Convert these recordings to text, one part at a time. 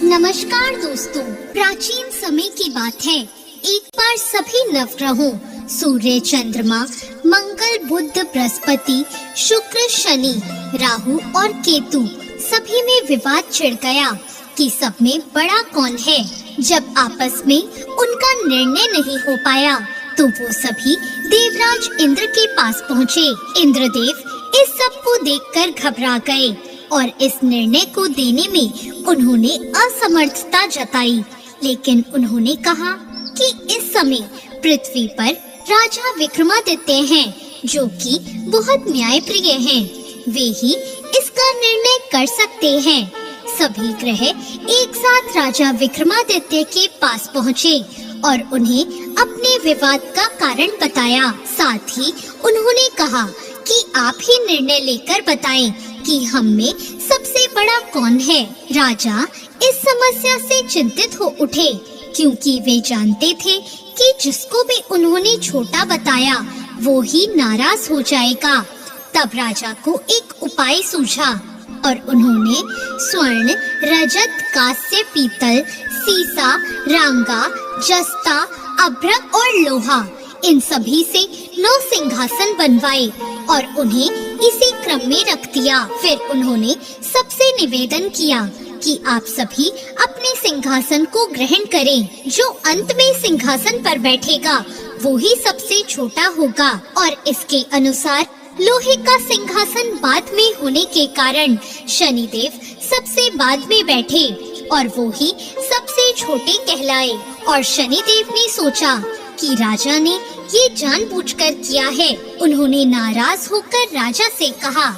नमस्कार दोस्तों, प्राचीन समय की बात है। एक बार सभी नवग्रहों सूर्य, चंद्रमा, मंगल, बुध, बृहस्पति, शुक्र, शनि, राहु और केतु सभी में विवाद छिड़ गया कि सब में बड़ा कौन है। जब आपस में उनका निर्णय नहीं हो पाया तो वो सभी देवराज इंद्र के पास पहुँचे। इंद्रदेव इस सब को देखकर घबरा गए और इस निर्णय को देने में उन्होंने असमर्थता जताई। लेकिन उन्होंने कहा कि इस समय पृथ्वी पर राजा विक्रमादित्य हैं, जो कि बहुत न्यायप्रिय हैं। वे ही इसका निर्णय कर सकते हैं। सभी ग्रह एक साथ राजा विक्रमादित्य के पास पहुँचे और उन्हें अपने विवाद का कारण बताया। साथ ही उन्होंने कहा कि आप ही निर्णय लेकर बताएं कि हम में सबसे बड़ा कौन है। राजा इस समस्या से चिंतित हो उठे, क्योंकि वे जानते थे कि जिसको भी उन्होंने छोटा बताया वो ही नाराज हो जाएगा। तब राजा को एक उपाय सूझा और उन्होंने स्वर्ण, रजत, कांस्य, पीतल, सीसा, रांगा, जस्ता, अभ्रक और लोहा इन सभी से 9 सिंहासन बनवाए और उन्हें इसी क्रम में रख दिया। फिर उन्होंने सबसे निवेदन किया कि आप सभी अपने सिंहासन को ग्रहण करें। जो अंत में सिंहासन पर बैठेगा वो ही सबसे छोटा होगा। और इसके अनुसार लोहे का सिंहासन बाद में होने के कारण शनिदेव सबसे बाद में बैठे और वो ही सबसे छोटे कहलाए। और शनिदेव ने सोचा कि राजा ने ये जानबूझकर किया है। उन्होंने नाराज होकर राजा से कहा,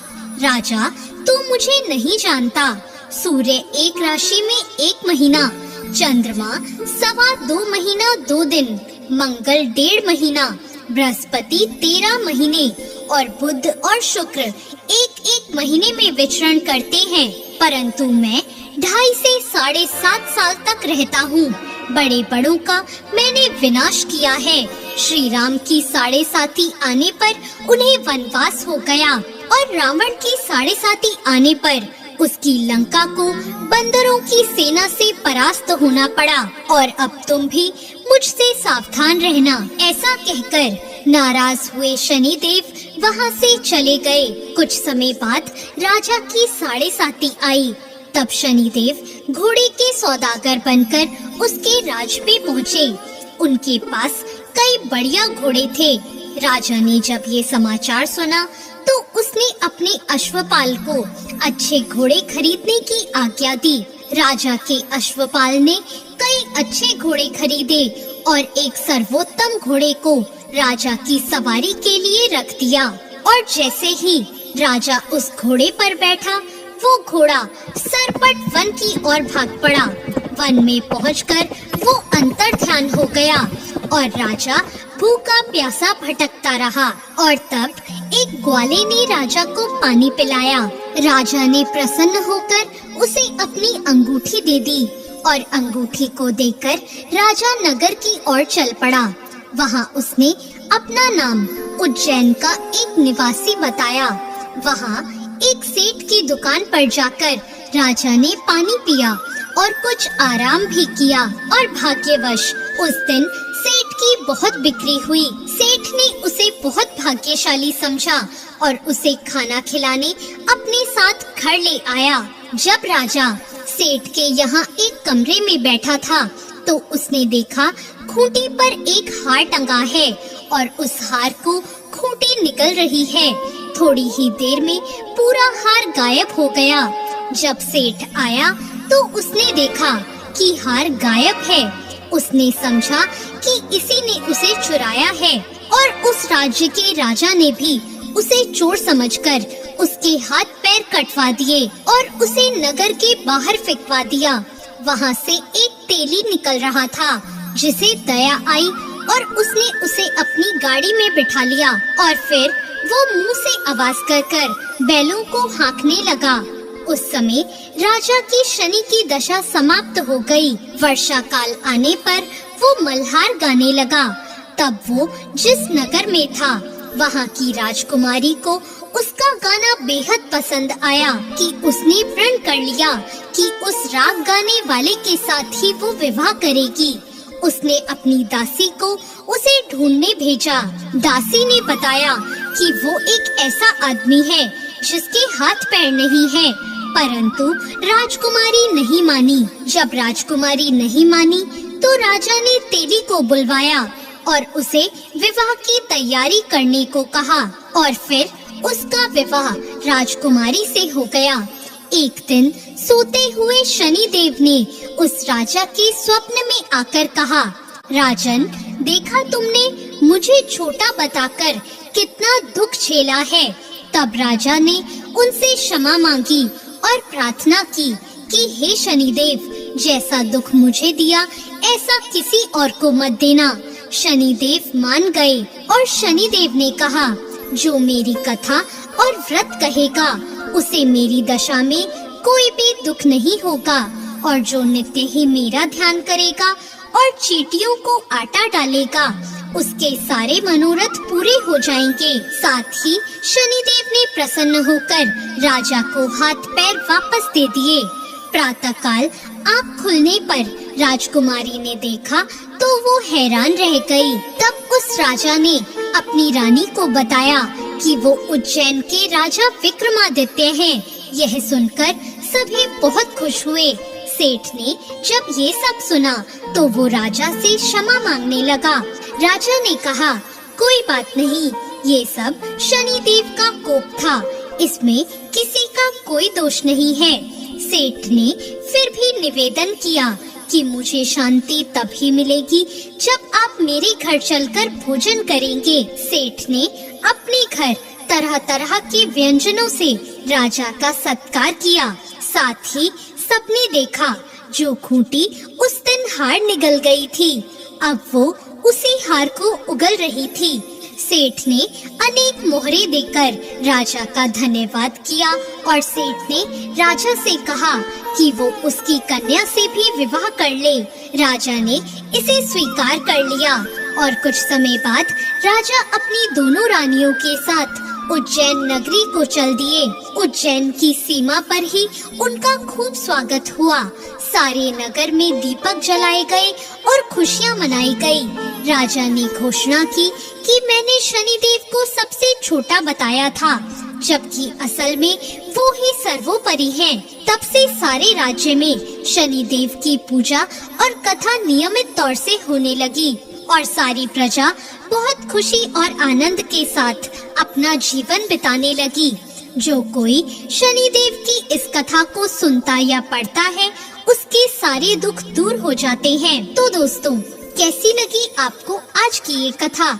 राजा तू मुझे नहीं जानता। सूर्य एक राशि में 1 महीना, चंद्रमा 2.25 महीना 2 दिन, मंगल 1.5 महीना, बृहस्पति 13 महीने और बुध और शुक्र एक महीने में विचरण करते हैं। परंतु मैं 2.5 से 7.5 साल तक रहता हूँ। बड़े बड़ों का मैंने विनाश किया है। श्री राम की 7.5 आने पर उन्हें वनवास हो गया और रावण की 7.5 आने पर उसकी लंका को बंदरों की सेना से परास्त होना पड़ा। और अब तुम भी मुझसे सावधान रहना। ऐसा कहकर नाराज हुए शनिदेव वहाँ से चले गए। कुछ समय बाद राजा की 7.5 आई। तब शनिदेव घोड़े के सौदागर बनकर उसके राज पे पहुँचे। उनके पास कई बढ़िया घोड़े थे। राजा ने जब ये समाचार सुना तो उसने अपने अश्वपाल को अच्छे घोड़े खरीदने की आज्ञा दी। राजा के अश्वपाल ने कई अच्छे घोड़े खरीदे और एक सर्वोत्तम घोड़े को राजा की सवारी के लिए रख दिया। और जैसे ही राजा उस घोड़े पर बैठा, वो घोड़ा सरपट वन की ओर भाग पड़ा। वन में पहुंचकर वो अंतर्ध्यान हो गया और राजा भूखा प्यासा भटकता रहा। और तब एक ग्वाले ने राजा को पानी पिलाया। राजा ने प्रसन्न होकर उसे अपनी अंगूठी दे दी और अंगूठी को देकर राजा नगर की ओर चल पड़ा। वहाँ उसने अपना नाम उज्जैन का एक निवासी बताया। वहाँ एक सेठ की दुकान पर जाकर राजा ने पानी पिया और कुछ आराम भी किया। और भाग्यवश उस दिन सेठ की बहुत बिक्री हुई। सेठ ने उसे बहुत भाग्यशाली समझा और उसे खाना खिलाने अपने साथ घर ले आया। जब राजा सेठ के यहाँ एक कमरे में बैठा था तो उसने देखा खूंटी पर एक हार टंगा है और उस हार को खूंटी निकल रही है। थोड़ी ही देर में पूरा हार गायब हो गया। जब सेठ आया तो उसने देखा कि हार गायब है। उसने समझा कि इसी ने उसे चुराया है और उस राज्य के राजा ने भी उसे चोर समझकर उसके हाथ पैर कटवा दिए और उसे नगर के बाहर फेंकवा दिया। वहाँ से एक तेली निकल रहा था जिसे दया आई और उसने उसे अपनी गाड़ी में बिठा लिया और फिर वो मुंह से आवाज कर बैलों को हाँकने लगा। उस समय राजा की शनि की दशा समाप्त हो गई। वर्षा काल आने पर वो मल्हार गाने लगा। तब वो जिस नगर में था वहाँ की राजकुमारी को उसका गाना बेहद पसंद आया कि उसने प्रण कर लिया कि उस राग गाने वाले के साथ ही वो विवाह करेगी। उसने अपनी दासी को उसे ढूंढने भेजा। दासी ने बताया कि वो एक ऐसा आदमी है जिसके हाथ पैर नहीं है, परंतु राजकुमारी नहीं मानी। जब राजकुमारी नहीं मानी तो राजा ने तेली को बुलवाया और उसे विवाह की तैयारी करने को कहा और फिर उसका विवाह राजकुमारी से हो गया। एक दिन सोते हुए शनिदेव ने उस राजा के स्वप्न में आकर कहा, राजन, देखा तुमने मुझे छोटा बताकर कितना दुख झेला है। तब राजा ने उनसे क्षमा मांगी और प्रार्थना की कि हे शनिदेव, जैसा दुख मुझे दिया ऐसा किसी और को मत देना। शनिदेव मान गए और शनिदेव ने कहा, जो मेरी कथा और व्रत कहेगा उसे मेरी दशा में कोई भी दुख नहीं होगा, और जो नित्य ही मेरा ध्यान करेगा और चींटियों को आटा डालेगा उसके सारे मनोरथ पूरे हो जाएंगे। साथ ही शनिदेव ने प्रसन्न होकर राजा को हाथ पैर वापस दे दिए। प्रातःकाल आँख खुलने पर राजकुमारी ने देखा तो वो हैरान रह गई। तब उस राजा ने अपनी रानी को बताया कि वो उज्जैन के राजा विक्रमादित्य हैं। यह सुनकर सभी बहुत खुश हुए। सेठ ने जब ये सब सुना तो वो राजा से क्षमा मांगने लगा। राजा ने कहा, कोई बात नहीं, ये सब शनिदेव का कोप था, इसमें किसी का कोई दोष नहीं है। सेठ ने फिर भी निवेदन किया कि मुझे शांति तभी मिलेगी जब आप मेरे घर चलकर भोजन करेंगे। सेठ ने अपने घर तरह तरह के व्यंजनों से राजा का सत्कार किया। साथ ही सबने देखा जो खूंटी उस दिन हार निगल गई थी, अब वो उसी हार को उगल रही थी। सेठ ने अनेक मोहरे देकर राजा का धन्यवाद किया और सेठ ने राजा से कहा कि वो उसकी कन्या से भी विवाह कर ले। राजा ने इसे स्वीकार कर लिया और कुछ समय बाद राजा अपनी दोनों रानियों के साथ उज्जैन नगरी को चल दिए। उज्जैन की सीमा पर ही उनका खूब स्वागत हुआ। सारे नगर में दीपक जलाए गए और खुशियां मनाई गई। राजा ने घोषणा की कि मैंने शनिदेव को सबसे छोटा बताया था, जबकि असल में वो ही सर्वोपरि हैं। तब से सारे राज्य में शनिदेव की पूजा और कथा नियमित तौर से होने लगी और सारी प्रजा बहुत खुशी और आनंद के साथ अपना जीवन बिताने लगी। जो कोई शनिदेव की इस कथा को सुनता या पढ़ता है उसके सारे दुख दूर हो जाते हैं। तो दोस्तों, कैसी लगी आपको आज की ये कथा?